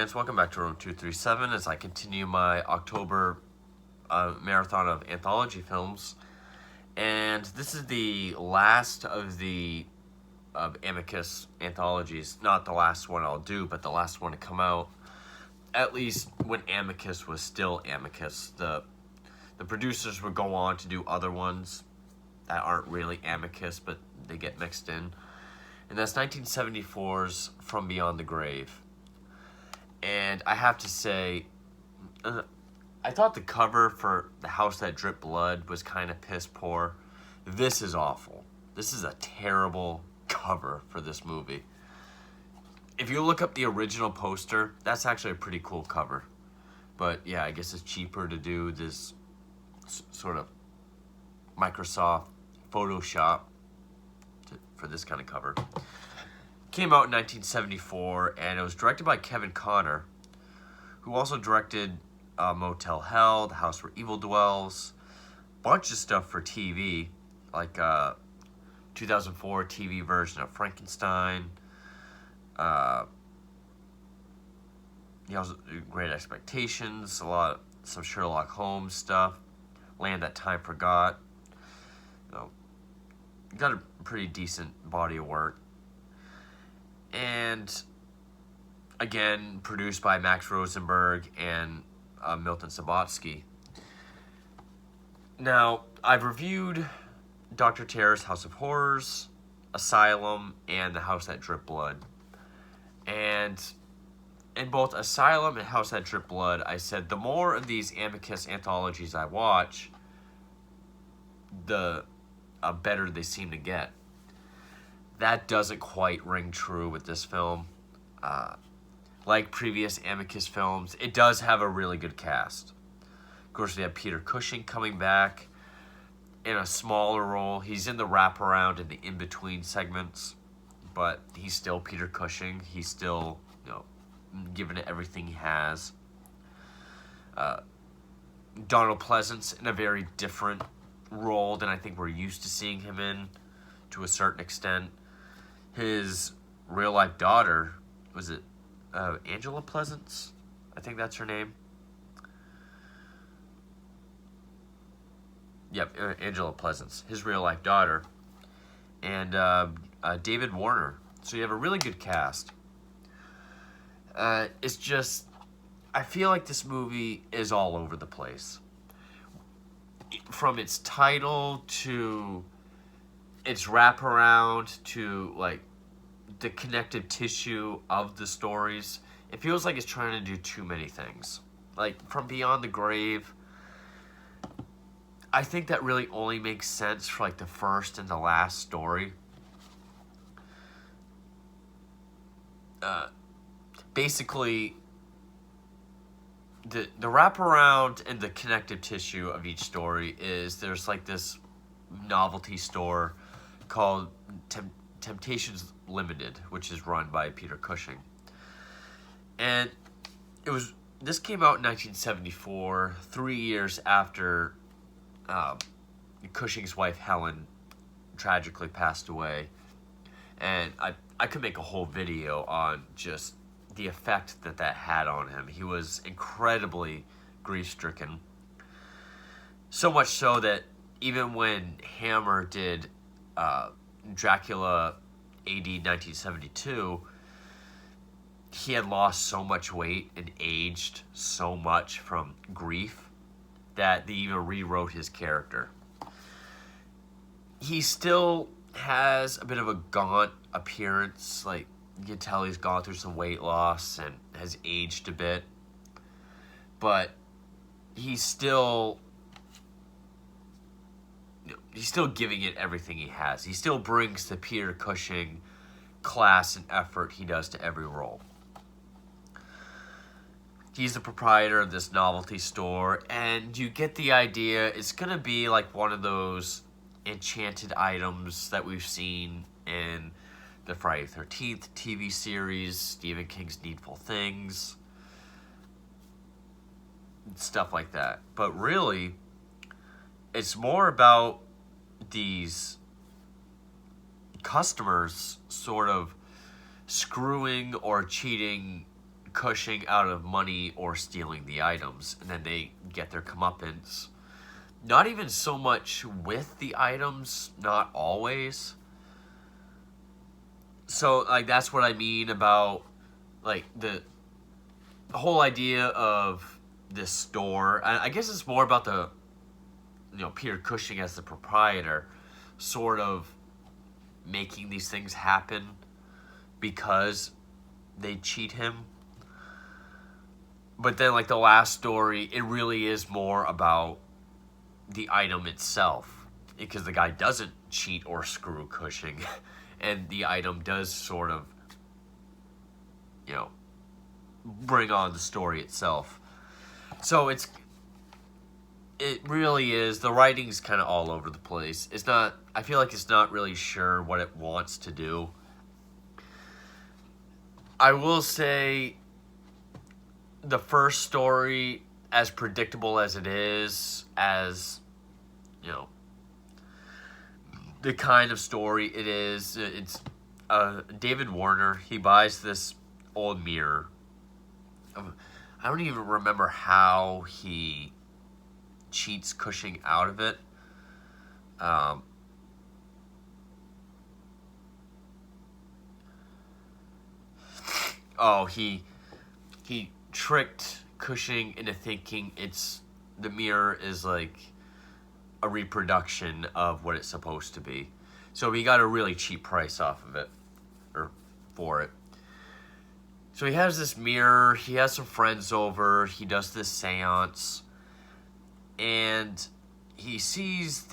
fans, welcome back to Room 237 as I continue my October marathon of anthology films. And this is the last of the Amicus anthologies. Not the last one I'll do, but the last one to come out. At least when Amicus was still Amicus. The producers would go on to do other ones that aren't really Amicus, but they get mixed in. And that's 1974's From Beyond the Grave. And I have to say, I thought the cover for The House That Dripped Blood was kind of piss poor. This is awful. This is a terrible cover for this movie. If you look up the original poster, that's actually a pretty cool cover. But yeah, I guess it's cheaper to do this sort of Microsoft Photoshop for this kind of cover. Came out in 1974, and it was directed by Kevin Connor, who also directed Motel Hell, The House Where Evil Dwells, bunch of stuff for TV, like 2004 TV version of Frankenstein. He also Great Expectations, some Sherlock Holmes stuff, Land That Time Forgot. Got a pretty decent body of work. And again, produced by Max Rosenberg and Milton Subotsky. Now, I've reviewed Dr. Terror's House of Horrors, Asylum, and The House That Dripped Blood. And in both Asylum and House That Dripped Blood, I said the more of these Amicus anthologies I watch, the better they seem to get. That doesn't quite ring true with this film. Like previous Amicus films, it does have a really good cast. Of course, we have Peter Cushing coming back in a smaller role. He's in the wraparound and the in-between segments, but he's still Peter Cushing. He's still, giving it everything he has. Donald Pleasance in a very different role than I think we're used to seeing him in, to a certain extent. His real-life daughter, was it Angela Pleasance? I think that's her name. Yep, Angela Pleasance, his real-life daughter. And David Warner. So you have a really good cast. It's just, I feel like this movie is all over the place. From its title to its wraparound to like the connective tissue of the stories, it feels like it's trying to do too many things. Like From Beyond the Grave, I think that really only makes sense for like the first and the last story. Basically, the wraparound and the connective tissue of each story is there's like this novelty store called Temptations Limited, which is run by Peter Cushing. And this came out in 1974, 3 years after Cushing's wife Helen tragically passed away. And I could make a whole video on just the effect that had on him. He was incredibly grief-stricken. So much so that even when Hammer did Dracula AD 1972, he had lost so much weight and aged so much from grief that they even rewrote his character. He still has a bit of a gaunt appearance, like you can tell he's gone through some weight loss and has aged a bit, but he's still giving it everything he has. He still brings the Peter Cushing class and effort he does to every role. He's the proprietor of this novelty store, and you get the idea it's going to be like one of those enchanted items that we've seen in the Friday the 13th TV series, Stephen King's Needful Things, stuff like that. But really, it's more about these customers sort of screwing or cheating Cushing out of money or stealing the items, and then they get their comeuppance. Not even so much with the items, not always. So, like, that's what I mean about, like, the whole idea of this store. I guess it's more about the, Peter Cushing as the proprietor sort of making these things happen because they cheat him. But then, like, the last story, it really is more about the item itself, because the guy doesn't cheat or screw Cushing, and the item does sort of, bring on the story itself. So it really is, the writing's kind of all over the place. It's not, I feel like it's not really sure what it wants to do. I will say, the first story, as predictable as it is, as, the kind of story it is, it's David Warner. He buys this old mirror. I don't even remember how he cheats Cushing out of it. He tricked Cushing into thinking the mirror is like a reproduction of what it's supposed to be. So he got a really cheap price off of it, or for it. So he has this mirror, he has some friends over, he does this seance, and he sees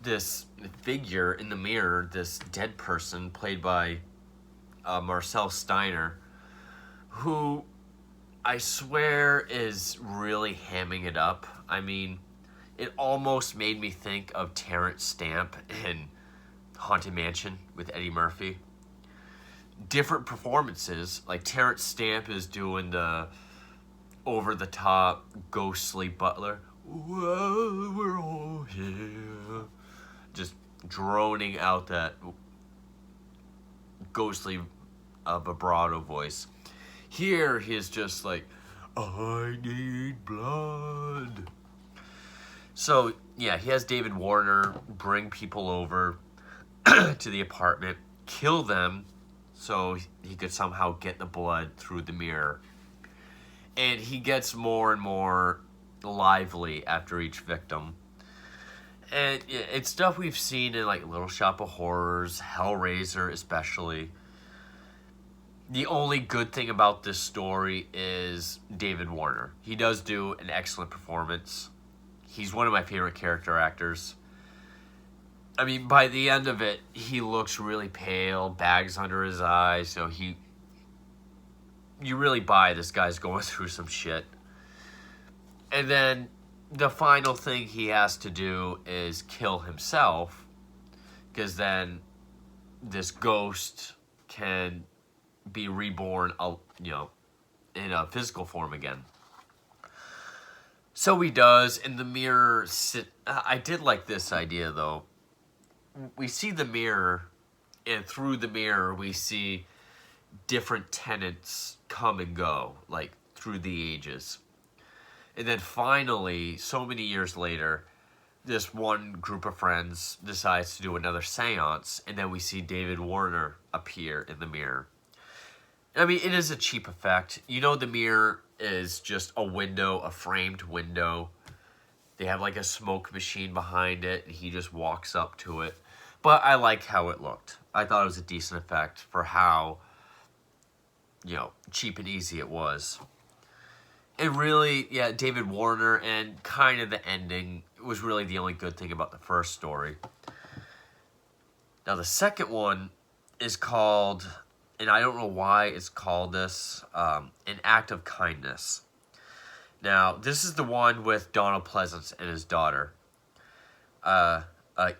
this figure in the mirror, this dead person played by Marcel Steiner, who I swear is really hamming it up. I mean, it almost made me think of Terrence Stamp in Haunted Mansion with Eddie Murphy. Different performances, like Terrence Stamp is doing the over-the-top ghostly butler. Well, we're all here. Just droning out that ghostly vibrato voice. Here, he's just like, I need blood. So, yeah, he has David Warner bring people over to the apartment, kill them, so he could somehow get the blood through the mirror. And he gets more and more lively after each victim. And it's stuff we've seen in, like, Little Shop of Horrors, Hellraiser especially. The only good thing about this story is David Warner. He does do an excellent performance. He's one of my favorite character actors. I mean, by the end of it, he looks really pale, bags under his eyes, so you really buy this guy's going through some shit. And then the final thing he has to do is kill himself, because then this ghost can be reborn, in a physical form again. So he does, and the mirror I did like this idea, though. We see the mirror, and through the mirror, we see different tenants come and go, like, through the ages. And then finally, so many years later, this one group of friends decides to do another seance, and then we see David Warner appear in the mirror. I mean, it is a cheap effect. The mirror is just a window, a framed window. They have, like, a smoke machine behind it, and he just walks up to it. But I like how it looked. I thought it was a decent effect for how, cheap and easy it was. And really, yeah, David Warner and kind of the ending was really the only good thing about the first story. Now, the second one is called, and I don't know why it's called this, An Act of Kindness. Now, this is the one with Donald Pleasance and his daughter.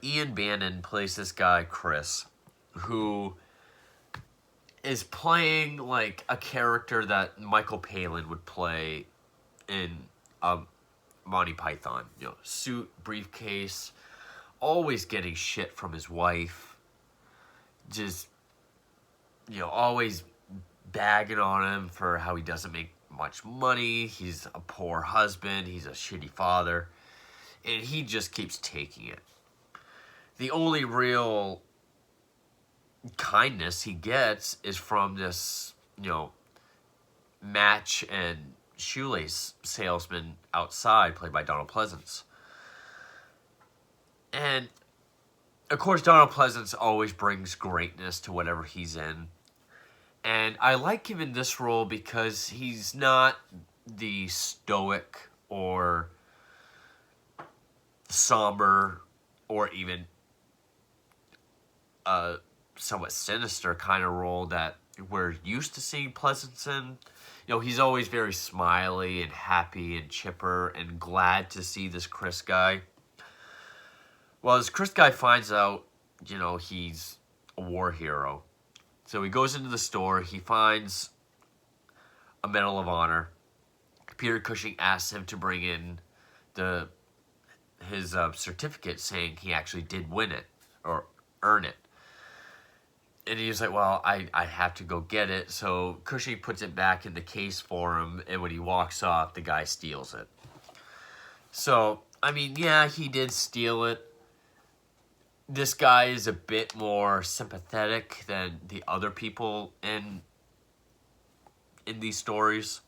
Ian Bannon plays this guy, Chris, who is playing, like, a character that Michael Palin would play in Monty Python. Suit, briefcase, always getting shit from his wife. Just always bagging on him for how he doesn't make much money. He's a poor husband. He's a shitty father. And he just keeps taking it. The only real kindness he gets is from this, match and shoelace salesman outside, played by Donald Pleasance. And, of course, Donald Pleasance always brings greatness to whatever he's in. And I like him in this role because he's not the stoic or somber or even a somewhat sinister kind of role that we're used to seeing Pleasance in. He's always very smiley and happy and chipper and glad to see this Chris guy. Well, this Chris guy finds out, he's a war hero. So he goes into the store. He finds a Medal of Honor. Peter Cushing asks him to bring in his certificate saying he actually did win it or earn it. And he's like, well, I have to go get it. So Cushing puts it back in the case for him. And when he walks off, the guy steals it. So, yeah, he did steal it. This guy is a bit more sympathetic than the other people in these stories.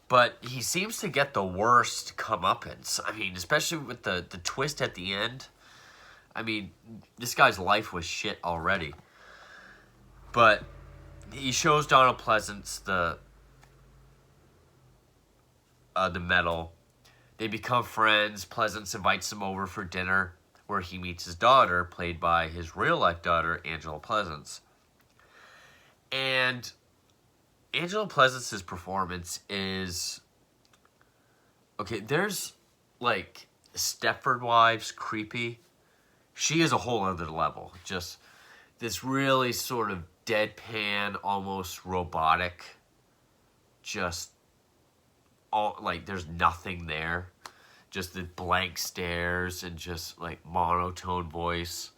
But he seems to get the worst comeuppance. Especially with the twist at the end. This guy's life was shit already. But he shows Donald Pleasance the medal. They become friends. Pleasance invites him over for dinner, where he meets his daughter, played by his real-life daughter, Angela Pleasance. And Angela Pleasance's performance is... Okay, there's, Stepford Wives creepy. She is a whole other level. Just this really sort of deadpan, almost robotic, just there's nothing there. Just the blank stares and just monotone voice.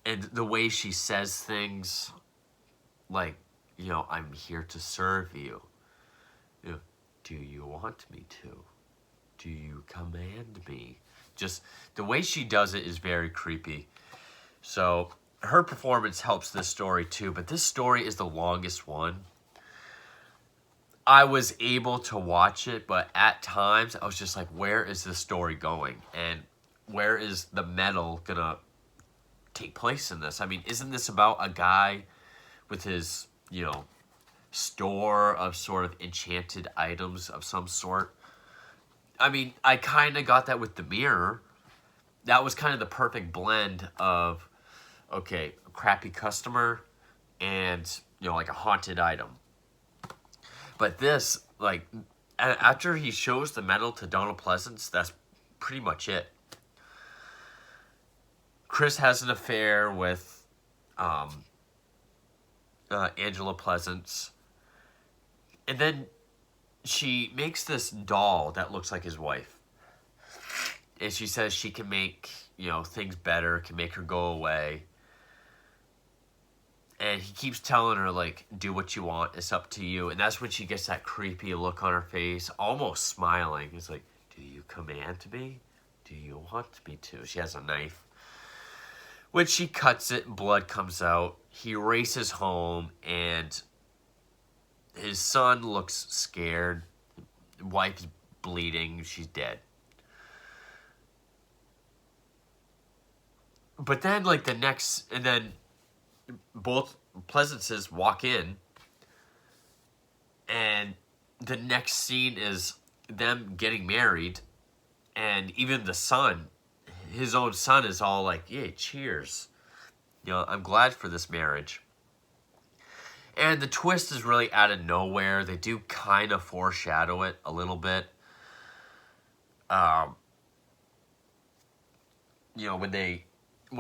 And the way she says things, I'm here to serve you. Do you want me to? Do you command me? Just the way she does it is very creepy. So her performance helps this story too, but this story is the longest one. I was able to watch it, but at times I was just like, where is this story going? And where is the medal gonna take place in this? Isn't this about a guy with his, store of sort of enchanted items of some sort? I kind of got that with The Mirror. That was kind of the perfect blend of, okay, a crappy customer and, a haunted item. But this, after he shows the medal to Donald Pleasance, that's pretty much it. Chris has an affair with Angela Pleasance. And then she makes this doll that looks like his wife. And she says she can make, things better, can make her go away. And he keeps telling her, do what you want, it's up to you. And that's when she gets that creepy look on her face, almost smiling. It's like, do you command me? Do you want me to? She has a knife. When she cuts it, blood comes out. He races home, and his son looks scared. Wife's bleeding. She's dead. But then, the next... And then both Pleasances walk in, and the next scene is them getting married, and even the son, his own son, is all like, yeah, cheers. I'm glad for this marriage. And the twist is really out of nowhere. They do kind of foreshadow it a little bit. When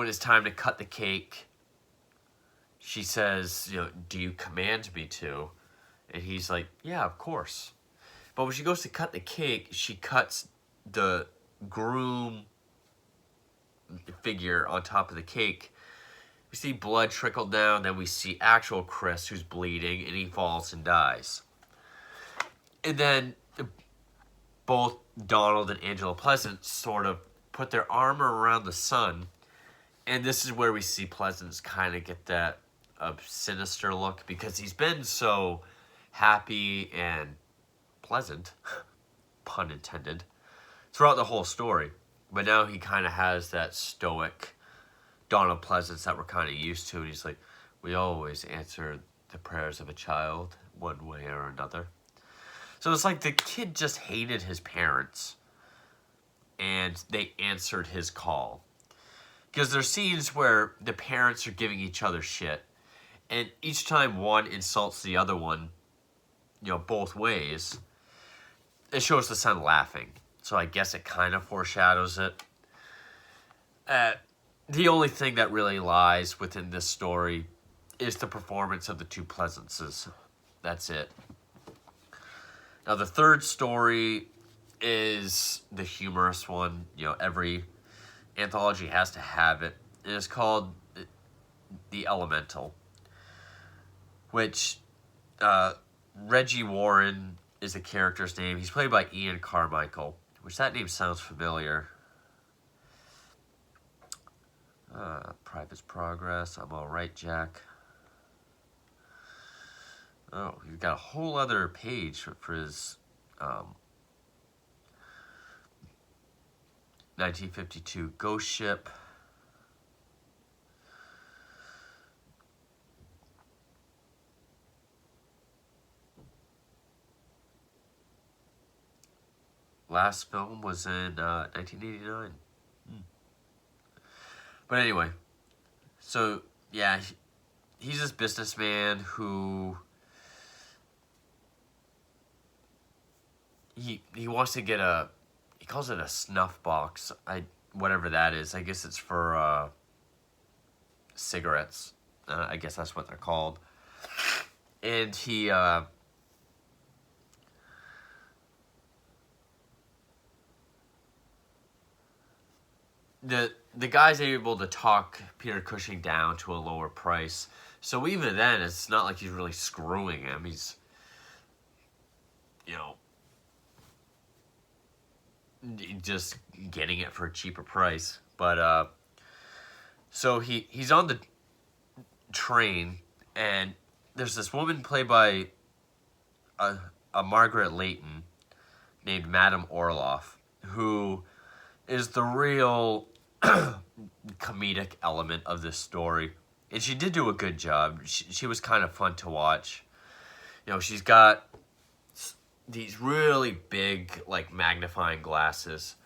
it's time to cut the cake, she says, do you command me to? And he's like, yeah, of course. But when she goes to cut the cake, she cuts the groom figure on top of the cake We see blood trickle down, then we see actual Chris who's bleeding, and he falls and dies. And then both Donald and Angela Pleasant sort of put their armor around the son, and this is where we see Pleasance kind of get that sinister look, because he's been so happy and pleasant, pun intended, throughout the whole story. But now he kind of has that stoic Donald Pleasance that we're kind of used to, and he's like, we always answer the prayers of a child one way or another. So it's like the kid just hated his parents, and they answered his call. Because there's scenes where the parents are giving each other shit, and each time one insults the other one, both ways, it shows the son laughing. So I guess it kind of foreshadows it. The only thing that really lies within this story is the performance of the two Pleasances. That's it. Now, the third story is the humorous one. Every anthology has to have it. It is called The Elemental, which Reggie Warren is the character's name. He's played by Ian Carmichael, which that name sounds familiar. Private's Progress, I'm All Right, Jack. Oh, you've got a whole other page for his 1952 Ghost Ship. Last film was in 1989. But anyway, so yeah, he's this businessman who he wants to get he calls it a snuff box. Whatever that is. I guess it's for cigarettes. I guess that's what they're called. And he the guy's able to talk Peter Cushing down to a lower price. So even then, it's not like he's really screwing him. He's, just getting it for a cheaper price. But so he's on the train, and there's this woman played by a Margaret Leighton named Madame Orloff, who is the real comedic element of this story. And she did do a good job. She was kind of fun to watch. She's got these really big, magnifying glasses.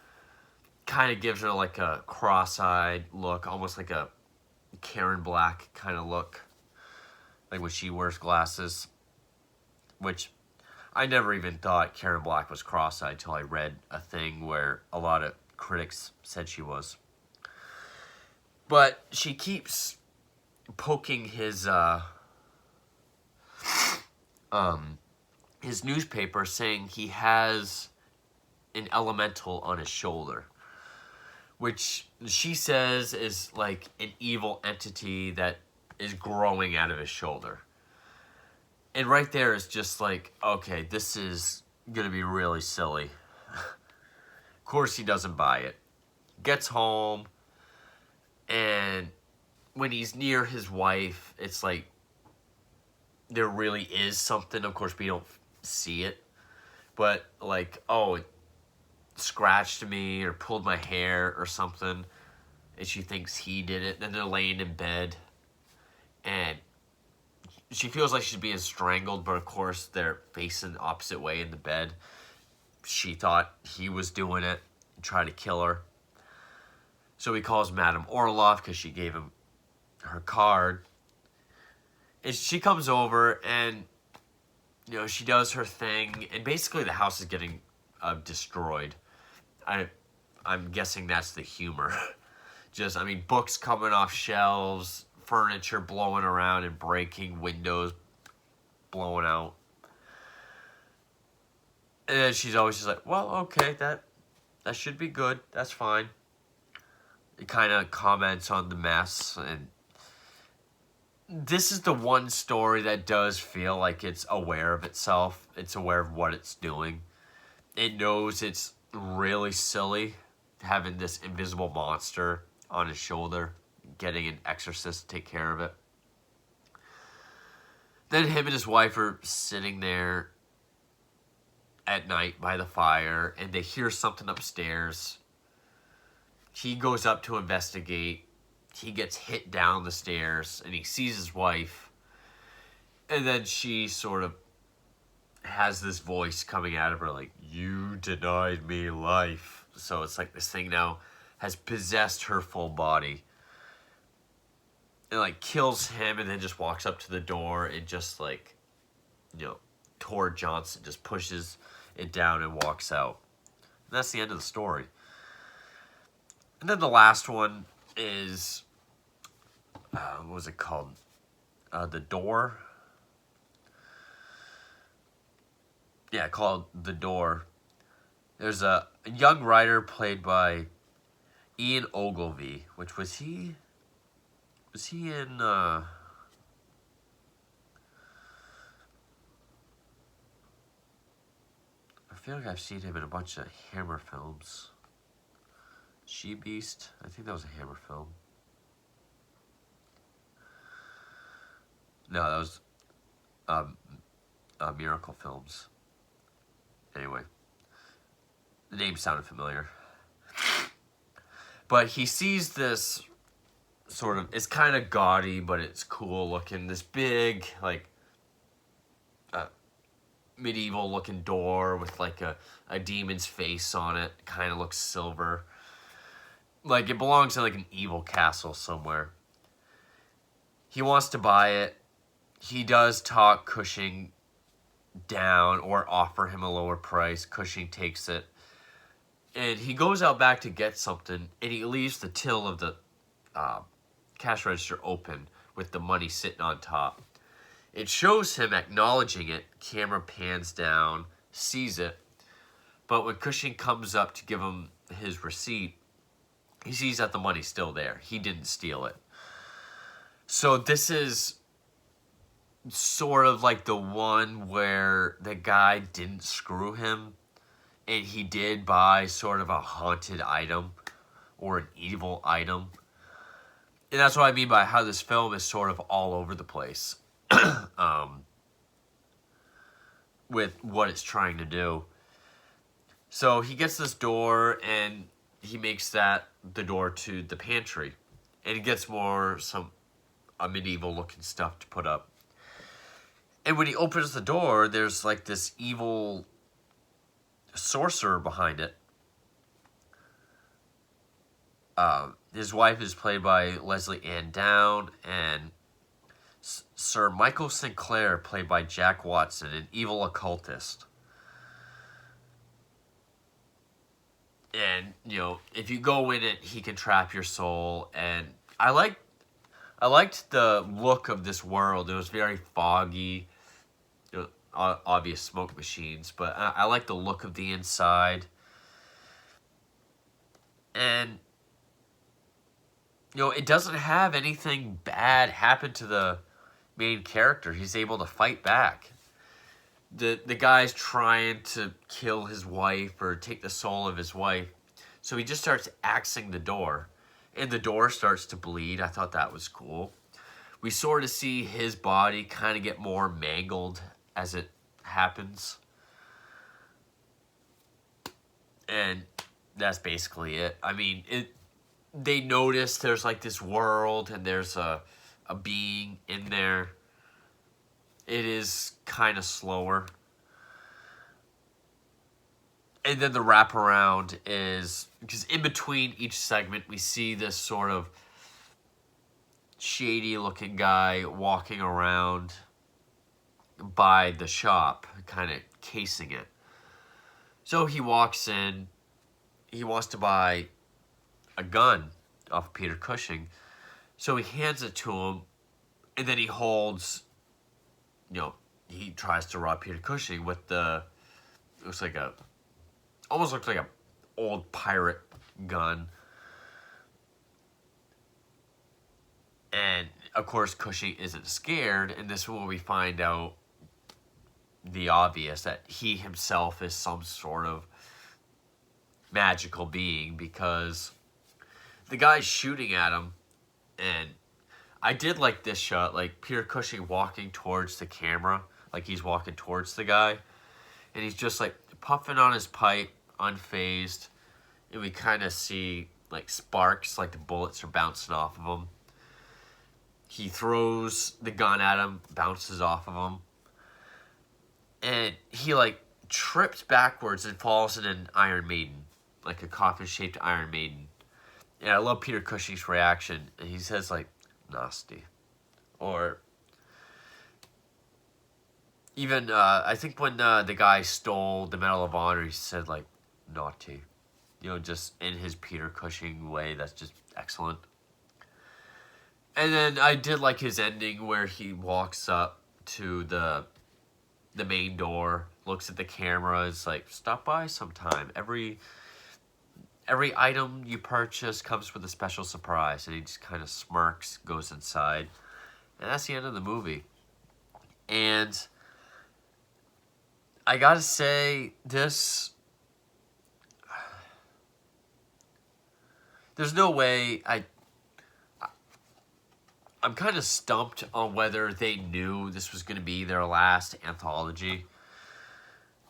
Kind of gives her, a cross-eyed look, almost like a Karen Black kind of look. Like when she wears glasses. Which I never even thought Karen Black was cross-eyed until I read a thing where a lot of critics said she was. But she keeps poking his newspaper, saying he has an elemental on his shoulder, which she says is like an evil entity that is growing out of his shoulder. And right there is just like, okay, this is gonna be really silly. Of course he doesn't buy it. Gets home, and when he's near his wife, it's like there really is something. Of course, we don't see it. But it scratched me or pulled my hair or something. And she thinks he did it. Then they're laying in bed. And she feels like she's being strangled. But of course, they're facing the opposite way in the bed. She thought he was doing it. And tried to kill her. So he calls Madame Orloff because she gave him her card. And she comes over and, she does her thing. And basically the house is getting destroyed. I'm guessing that's the humor. Books coming off shelves, furniture blowing around and breaking, windows blowing out. And she's always just like, well, okay, that should be good. That's fine. It kind of comments on the mess, and this is the one story that does feel like it's aware of itself. It's aware of what it's doing. It knows it's really silly having this invisible monster on his shoulder, getting an exorcist to take care of it. Then him and his wife are sitting there at night by the fire, and they hear something upstairs. He goes up to investigate. He gets hit down the stairs, and he sees his wife. And then she sort of has this voice coming out of her like, "You denied me life." So it's like this thing now has possessed her full body. It like kills him and then just walks up to the door and just like, Tor Johnson just pushes it down and walks out. And that's the end of the story. And then the last one is, what was it called? The Door. Yeah, called The Door. There's a young writer played by Ian Ogilvy, which was he in, I feel like I've seen him in a bunch of Hammer films. She Beast, I think that was a Hammer film. No, that was Miracle Films. Anyway, the name sounded familiar. But he sees this sort of, it's kind of gaudy, but it's cool looking. This big, like, medieval looking door with like a demon's face on it. Kind of looks silver. Like it belongs in like an evil castle somewhere. He wants to buy it. He does talk Cushing down or offer him a lower price. Cushing takes it. And he goes out back to get something, and he leaves the till of the cash register open with the money sitting on top. It shows him acknowledging it. Camera pans down, sees it. But when Cushing comes up to give him his receipt, he sees that the money's still there. He didn't steal it. So this is sort of like the one where the guy didn't screw him, and he did buy sort of a haunted item or an evil item. And that's what I mean by how this film is sort of all over the place with what it's trying to do. So he gets this door, and he makes that the door to the pantry. And he gets some medieval looking stuff to put up. And when he opens the door, there's like this evil sorcerer behind it. His wife is played by Leslie Ann Down, and Sir Michael Sinclair, played by Jack Watson, an evil occultist. And, if you go in it, he can trap your soul. And I liked the look of this world. It was very foggy. Obvious smoke machines, but I like the look of the inside. And, it doesn't have anything bad happen to the main character. He's able to fight back. The guy's trying to kill his wife or take the soul of his wife. So he just starts axing the door. And the door starts to bleed. I thought that was cool. We sort of see his body kind of get more mangled as it happens. And that's basically it. I mean, they notice there's like this world and there's a being in there. It is kind of slower. And then the wraparound is, because in between each segment, we see this sort of shady looking guy walking around by the shop, kind of casing it. So he walks in, he wants to buy a gun off Peter Cushing. So he hands it to him, and then he holds, he tries to rob Peter Cushing with almost looks like a old pirate gun. And of course, Cushing isn't scared, and this is where we find out the obvious, that he himself is some sort of magical being, because the guy's shooting at him, and I did like this shot, like Peter Cushing walking towards the camera, like he's walking towards the guy, and he's just like puffing on his pipe, unfazed, and we kind of see like sparks, like the bullets are bouncing off of him. He throws the gun at him, bounces off of him, and he like trips backwards and falls in an Iron Maiden, like a coffin-shaped Iron Maiden. And I love Peter Cushing's reaction, and he says like, "Nasty," or even I think when the guy stole the Medal of Honor, he said like, "Naughty," just in his Peter Cushing way. That's just excellent. And then I did like his ending where he walks up to the main door, looks at the camera, is like, "Stop by sometime. Every item you purchase comes with a special surprise." And he just kind of smirks, goes inside. And that's the end of the movie. And I gotta say, there's no way I'm kind of stumped on whether they knew this was going to be their last anthology.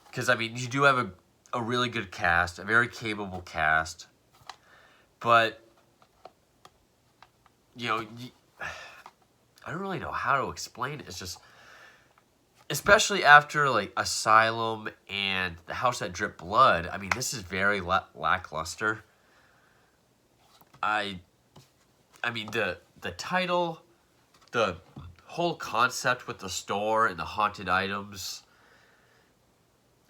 Because, I mean, you do have a really good cast, a very capable cast. But, I don't really know how to explain it. It's just, especially after, like, Asylum and The House That Dripped Blood, I mean, this is very lackluster. I mean, the title, the whole concept with the store and the haunted items,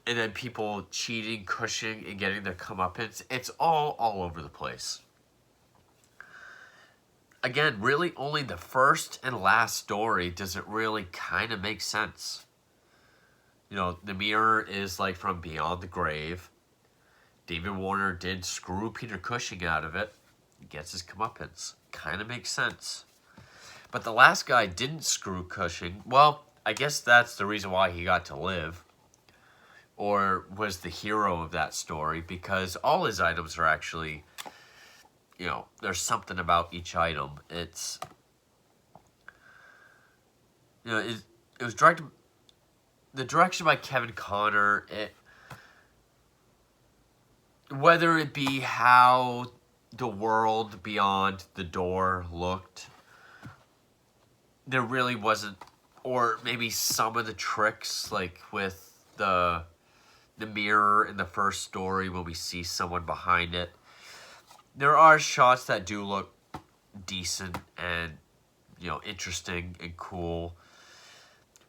and then people cheating, Cushing, and getting their comeuppance, it's all over the place. Again, really only the first and last story does it really kind of make sense. The mirror is like from beyond the grave. David Warner did screw Peter Cushing out of it. He gets his comeuppance. Kind of makes sense. But the last guy didn't screw Cushing. Well, I guess that's the reason why he got to live. Or was the hero of that story. Because all his items are actually, there's something about each item. It's, it was directed, the direction by Kevin Conner, whether it be how the world beyond the door looked, there really wasn't, or maybe some of the tricks, like with the mirror in the first story when we see someone behind it. There are shots that do look decent and, interesting and cool.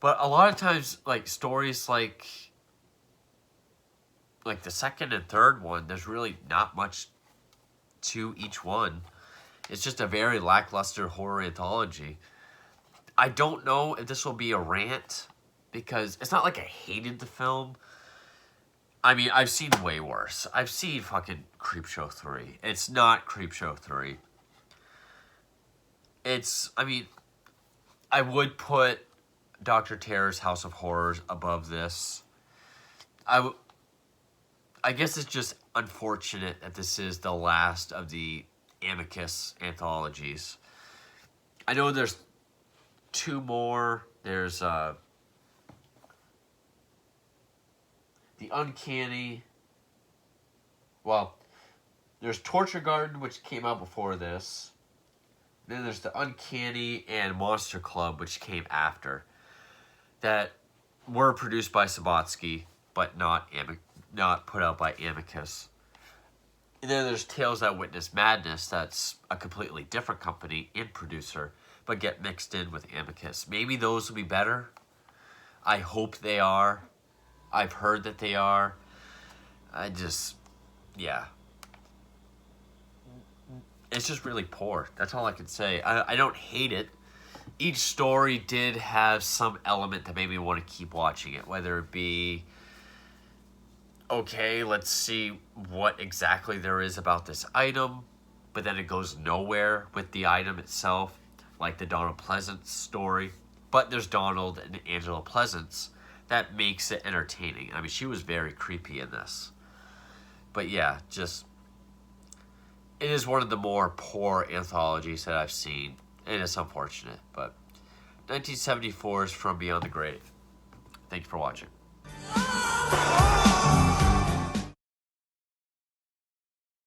But a lot of times, like, stories like the second and third one, there's really not much to each one. It's just a very lackluster horror anthology. I don't know if this will be a rant, because it's not like I hated the film. I mean, I've seen way worse. I've seen fucking Creepshow 3. It's not Creepshow 3. I would put Dr. Terror's House of Horrors above this. I guess it's just unfortunate that this is the last of the Amicus anthologies. I know there's 2 more. There's The Uncanny. Well, there's Torture Garden, which came out before this. Then there's The Uncanny and Monster Club, which came after. That were produced by Sabatsky, but not put out by Amicus. And then there's Tales That Witness Madness. That's a completely different company and producer, but get mixed in with Amicus. Maybe those will be better. I hope they are. I've heard that they are. Yeah. It's just really poor. That's all I can say. I don't hate it. Each story did have some element that made me want to keep watching it, whether it be, okay, let's see what exactly there is about this item, but then it goes nowhere with the item itself. like the Donald Pleasance story, but there's Donald and Angela Pleasance that makes it entertaining. I mean, she was very creepy in this. But yeah, just it is one of the more poor anthologies that I've seen, and it's unfortunate. But 1974 is From Beyond the Grave. Thank you for watching.